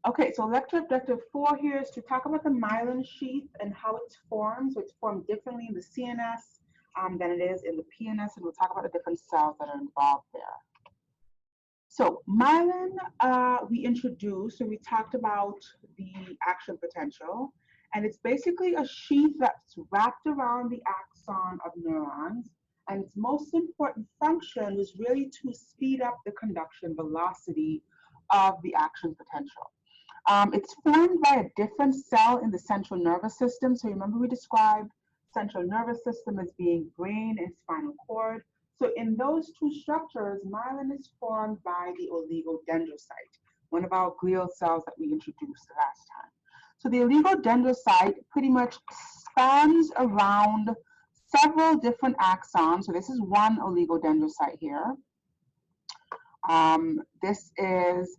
Okay, so lecture objective 4 here is to talk about the myelin sheath and how it's formed. So it's formed differently in the CNS than it is in the PNS, and we'll talk about the different cells that are involved there. So myelin, we introduced, so we talked about the action potential, and it's basically a sheath that's wrapped around the axon of neurons, and its most important function was really to speed up the conduction velocity of the action potential. It's formed by a different cell in the central nervous system. So remember we described central nervous system as being brain and spinal cord. So in those two structures, myelin is formed by the oligodendrocyte, one of our glial cells that we introduced last time. So the oligodendrocyte pretty much spans around several different axons. So this is one oligodendrocyte here. This is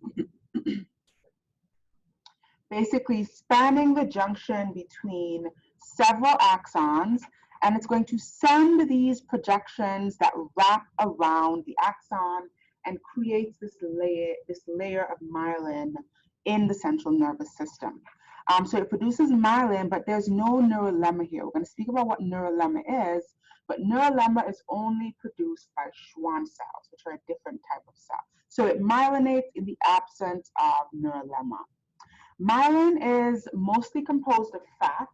basically spanning the junction between several axons, and it's going to send these projections that wrap around the axon and creates this layer of myelin in the central nervous system. So it produces myelin, but there's no neurolemma here. We're going to speak about what neurolemma is, but neurolemma is only produced by Schwann cells, which are a different type of cell. So it myelinates in the absence of neurolemma. Myelin is mostly composed of fat,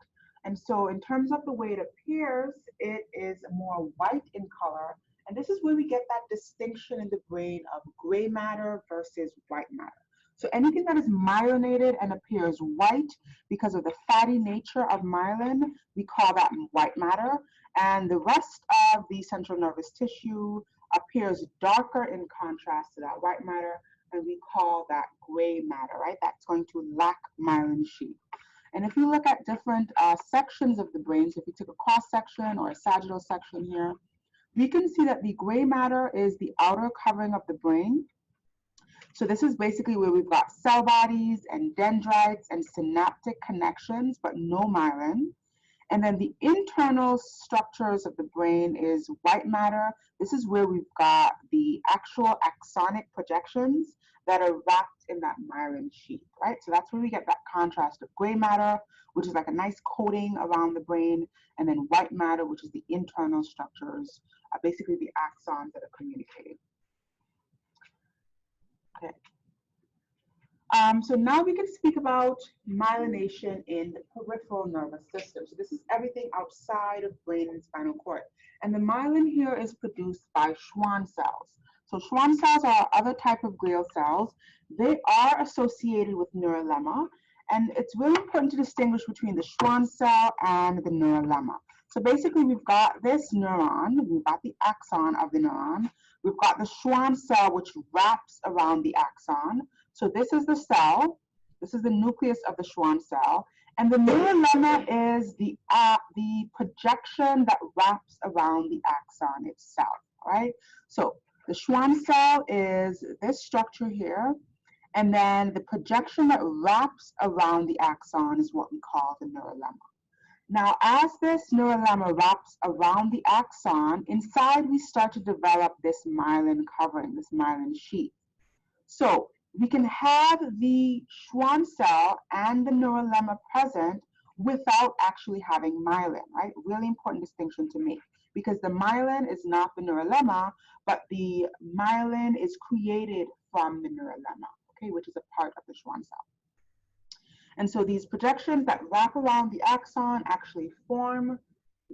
and so in terms of the way it appears, it is more white in color, and this is where we get that distinction in the brain of gray matter versus white matter. So anything that is myelinated and appears white because of the fatty nature of myelin, we call that white matter, and the rest of the central nervous tissue appears darker in contrast to that white matter, and we call that gray matter, right? That's going to lack myelin sheath. And if you look at different sections of the brain, so if you took a cross section or a sagittal section here, we can see that the gray matter is the outer covering of the brain. So this is basically where we've got cell bodies and dendrites and synaptic connections, but no myelin. And then the internal structures of the brain is white matter. This is where we've got the actual axonic projections that are wrapped in that myelin sheath, right? So that's where we get that contrast of gray matter, which is like a nice coating around the brain, and then white matter, which is the internal structures, basically the axons that are communicating. Okay. So now we can speak about myelination in the peripheral nervous system. So this is everything outside of brain and spinal cord. And the myelin here is produced by Schwann cells. So Schwann cells are other type of glial cells. They are associated with neurolemma. And it's really important to distinguish between the Schwann cell and the neurolemma. So basically we've got this neuron, we've got the axon of the neuron. We've got the Schwann cell, which wraps around the axon. So this is the cell, this is the nucleus of the Schwann cell, and the neurolemma is the projection that wraps around the axon itself, right? So the Schwann cell is this structure here, and then the projection that wraps around the axon is what we call the neurolemma. Now, as this neurolemma wraps around the axon, inside we start to develop this myelin covering, this myelin sheath. So we can have the Schwann cell and the neurolemma present without actually having myelin, right? Really important distinction to make, because the myelin is not the neurolemma, but the myelin is created from the neurolemma, okay, which is a part of the Schwann cell. And so these projections that wrap around the axon actually form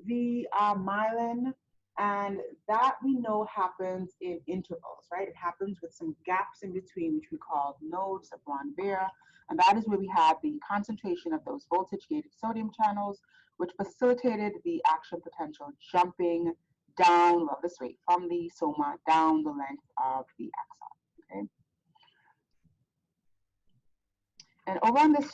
the myelin, and that we know happens in intervals, right? It happens with some gaps in between, which we call nodes of Ranvier, and that is where we have the concentration of those voltage-gated sodium channels, which facilitated the action potential jumping down, well, this way, from the soma down the length of the axon, okay? And over on this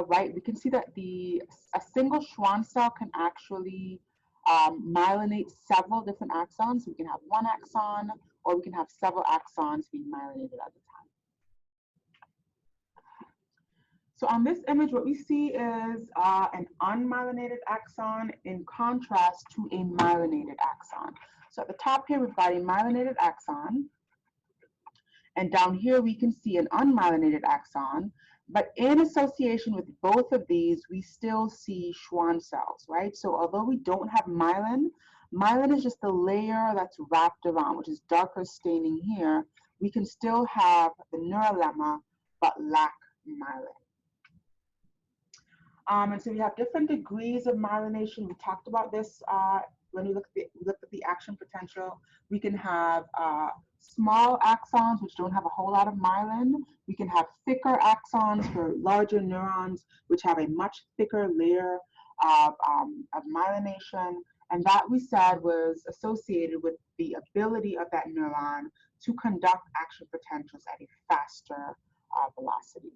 right, we can see that a single Schwann cell can actually myelinate several different axons. We can have one axon, or we can have several axons being myelinated at a time. So on this image, what we see is an unmyelinated axon in contrast to a myelinated axon. So at the top here, we've got a myelinated axon. And down here, we can see an unmyelinated axon. But in association with both of these, we still see Schwann cells, right? So although we don't have myelin, myelin is just the layer that's wrapped around, which is darker staining here. We can still have the neurolemma, but lack myelin. And so we have different degrees of myelination. We talked about this when we looked at the action potential. We can have small axons, which don't have a whole lot of myelin. We can have thicker axons for larger neurons, which have a much thicker layer of myelination. And that we said was associated with the ability of that neuron to conduct action potentials at a faster velocity.